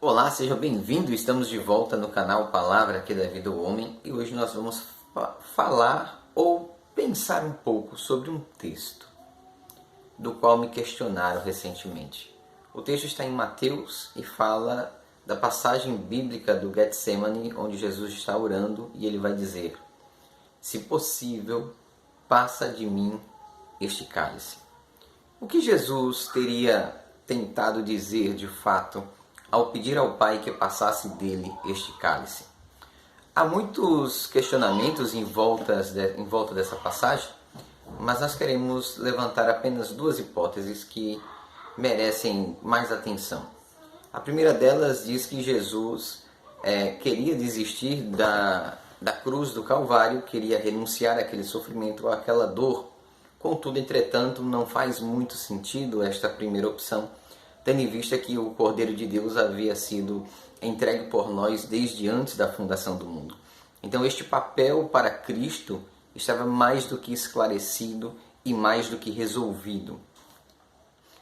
Olá, seja bem-vindo. Estamos de volta no canal Palavra que dá vida ao homem e hoje nós vamos falar ou pensar um pouco sobre um texto do qual me questionaram recentemente. O texto está em Mateus e fala da passagem bíblica do Getsemane, onde Jesus está orando e ele vai dizer: se possível, passa de mim este cálice. O que Jesus teria tentado dizer de fato ao pedir ao Pai que passasse dele este cálice? Há muitos questionamentos em volta dessa passagem, mas nós queremos levantar apenas duas hipóteses que merecem mais atenção. A primeira delas diz que Jesus queria desistir da cruz do Calvário, queria renunciar àquele sofrimento, àquela dor. Contudo, entretanto, não faz muito sentido esta primeira opção, tendo em vista que o Cordeiro de Deus havia sido entregue por nós desde antes da fundação do mundo. Então este papel para Cristo estava mais do que esclarecido e mais do que resolvido.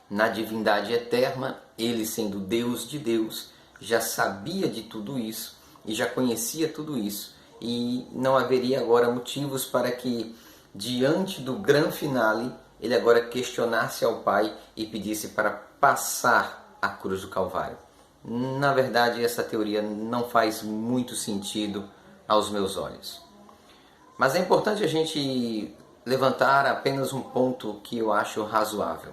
Na divindade eterna, ele sendo Deus de Deus, já sabia de tudo isso e já conhecia tudo isso, e não haveria agora motivos para que, diante do grande finale, ele agora questionasse ao Pai e pedisse para passar a cruz do Calvário. Na verdade, essa teoria não faz muito sentido aos meus olhos. Mas é importante a gente levantar apenas um ponto que eu acho razoável.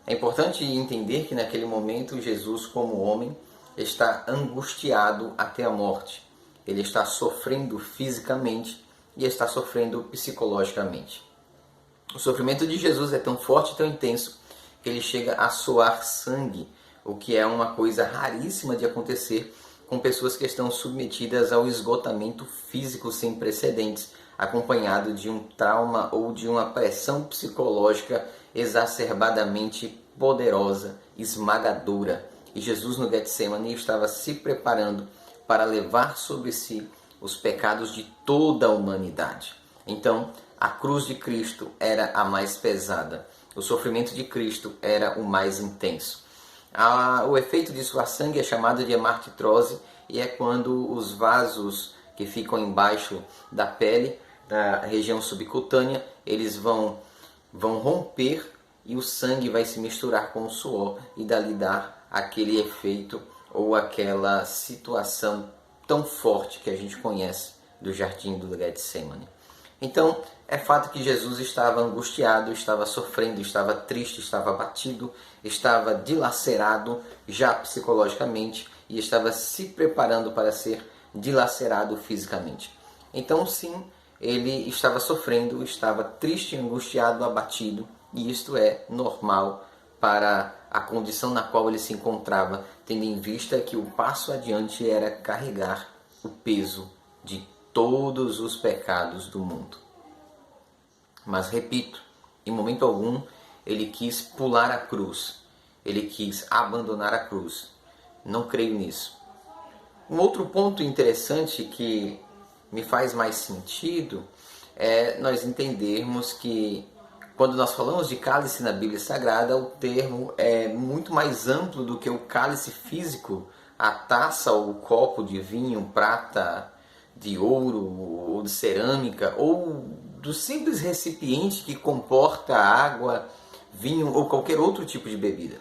É importante entender que naquele momento Jesus, como homem, está angustiado até a morte. Ele está sofrendo fisicamente e está sofrendo psicologicamente. O sofrimento de Jesus é tão forte e tão intenso que ele chega a suar sangue, o que é uma coisa raríssima de acontecer com pessoas que estão submetidas ao esgotamento físico sem precedentes, acompanhado de um trauma ou de uma pressão psicológica exacerbadamente poderosa, esmagadora. E Jesus no Getsemane estava se preparando para levar sobre si os pecados de toda a humanidade. Então, a cruz de Cristo era a mais pesada. O sofrimento de Cristo era o mais intenso. O efeito de suar sangue é chamado de hemartitrose e é quando os vasos que ficam embaixo da pele, da região subcutânea, eles vão romper e o sangue vai se misturar com o suor e dali dar aquele efeito ou aquela situação tão forte que a gente conhece do jardim do Getsemane. Então, é fato que Jesus estava angustiado, estava sofrendo, estava triste, estava abatido, estava dilacerado já psicologicamente e estava se preparando para ser dilacerado fisicamente. Então, sim, ele estava sofrendo, estava triste, angustiado, abatido, e isto é normal para a condição na qual ele se encontrava, tendo em vista que o passo adiante era carregar o peso de todos os pecados do mundo. Mas repito, em momento algum ele quis pular a cruz, ele quis abandonar a cruz. Não creio nisso. Um outro ponto interessante que me faz mais sentido é nós entendermos que quando nós falamos de cálice na Bíblia Sagrada, o termo é muito mais amplo do que o cálice físico, a taça ou o copo de vinho, prata, de ouro ou de cerâmica, ou do simples recipiente que comporta água, vinho ou qualquer outro tipo de bebida.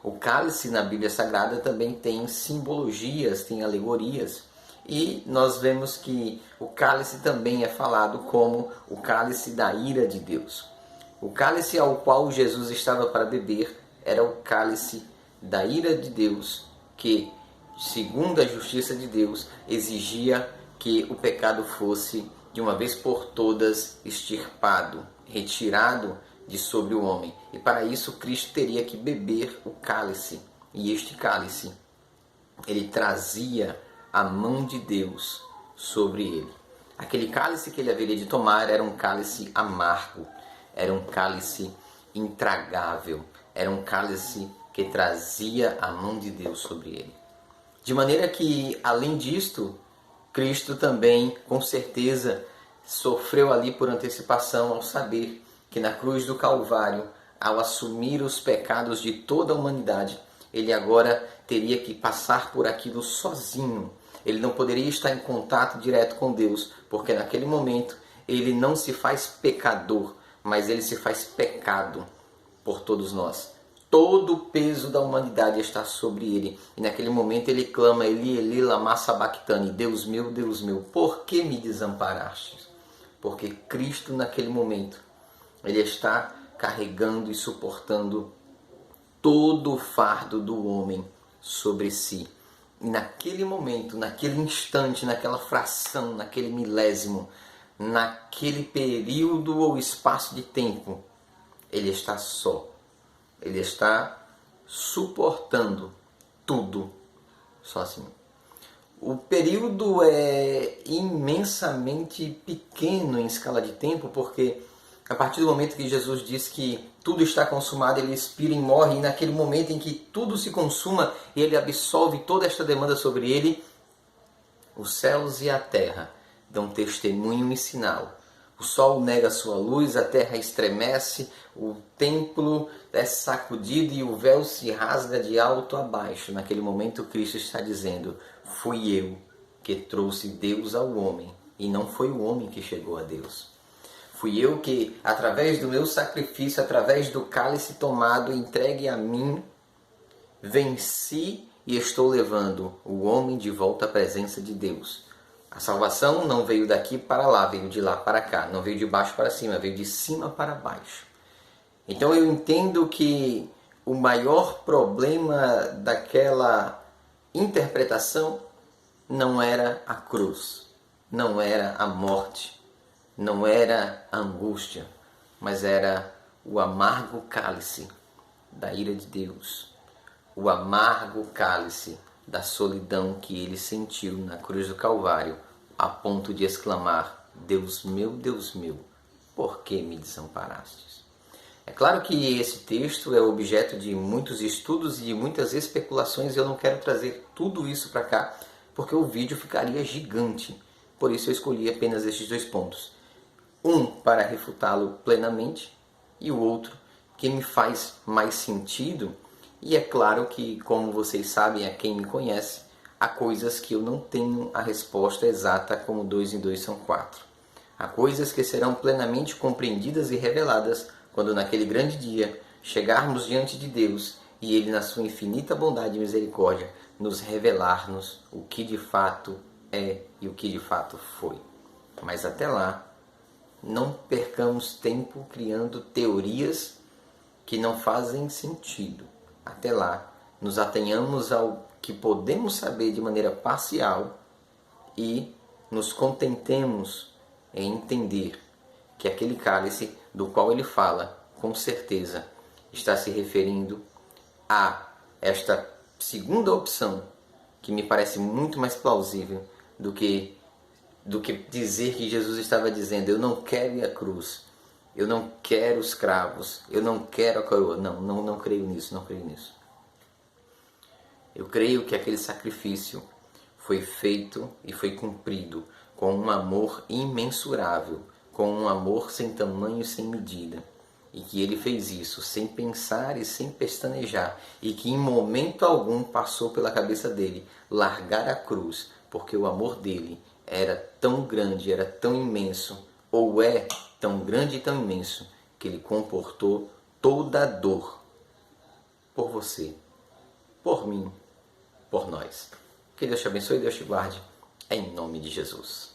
O cálice na Bíblia Sagrada também tem simbologias, tem alegorias, e nós vemos que o cálice também é falado como o cálice da ira de Deus. O cálice ao qual Jesus estava para beber era o cálice da ira de Deus, que, segundo a justiça de Deus, exigia que o pecado fosse, de uma vez por todas, extirpado, retirado de sobre o homem. E para isso Cristo teria que beber o cálice. E este cálice, ele trazia a mão de Deus sobre ele. Aquele cálice que ele haveria de tomar era um cálice amargo, era um cálice intragável, era um cálice que trazia a mão de Deus sobre ele. De maneira que, além disto, Cristo também, com certeza, sofreu ali por antecipação ao saber que na cruz do Calvário, ao assumir os pecados de toda a humanidade, ele agora teria que passar por aquilo sozinho. Ele não poderia estar em contato direto com Deus, porque naquele momento ele não se faz pecador, mas ele se faz pecado por todos nós. Todo o peso da humanidade está sobre ele. E naquele momento ele clama, Eli, Eli, lama sabachthani, Deus meu, por que me desamparaste? Porque Cristo naquele momento, ele está carregando e suportando todo o fardo do homem sobre si. E naquele momento, naquele instante, naquela fração, naquele milésimo, naquele período ou espaço de tempo, ele está só. Ele está suportando tudo sozinho. O período é imensamente pequeno em escala de tempo, porque a partir do momento que Jesus diz que tudo está consumado, ele expira e morre, e naquele momento em que tudo se consuma, ele absolve toda esta demanda sobre ele, os céus e a terra dão testemunho e sinal. O sol nega sua luz, a terra estremece, o templo é sacudido e o véu se rasga de alto a baixo. Naquele momento Cristo está dizendo, fui eu que trouxe Deus ao homem, e não foi o homem que chegou a Deus. Fui eu que, através do meu sacrifício, através do cálice tomado, entregue a mim, venci e estou levando o homem de volta à presença de Deus. A salvação não veio daqui para lá, veio de lá para cá. Não veio de baixo para cima, veio de cima para baixo. Então eu entendo que o maior problema daquela interpretação não era a cruz, não era a morte, não era a angústia, mas era o amargo cálice da ira de Deus, o amargo cálice da solidão que ele sentiu na cruz do Calvário, a ponto de exclamar, Deus meu, por que me desamparastes? É claro que esse texto é objeto de muitos estudos e de muitas especulações, e eu não quero trazer tudo isso para cá, porque o vídeo ficaria gigante. Por isso eu escolhi apenas estes dois pontos. Um para refutá-lo plenamente e o outro que me faz mais sentido. E é claro que, como vocês sabem, a quem me conhece, há coisas que eu não tenho a resposta exata como 2 em 2 são 4. Há coisas que serão plenamente compreendidas e reveladas quando naquele grande dia chegarmos diante de Deus e Ele, na sua infinita bondade e misericórdia, nos revelar-nos o que de fato é e o que de fato foi. Mas até lá, não percamos tempo criando teorias que não fazem sentido. Até lá, nos atenhamos ao que podemos saber de maneira parcial e nos contentemos em entender que aquele cálice do qual ele fala, com certeza, está se referindo a esta segunda opção, que me parece muito mais plausível do que dizer que Jesus estava dizendo, eu não quero ir à cruz, eu não quero os cravos, eu não quero a coroa. Não creio nisso, não creio nisso. Eu creio que aquele sacrifício foi feito e foi cumprido com um amor imensurável, com um amor sem tamanho e sem medida. E que ele fez isso sem pensar e sem pestanejar, e que em momento algum passou pela cabeça dele largar a cruz, porque o amor dele era tão grande, era tão imenso, ou é tão grande e tão imenso, que ele comportou toda a dor por você, por mim, por nós. Que Deus te abençoe e Deus te guarde, em nome de Jesus.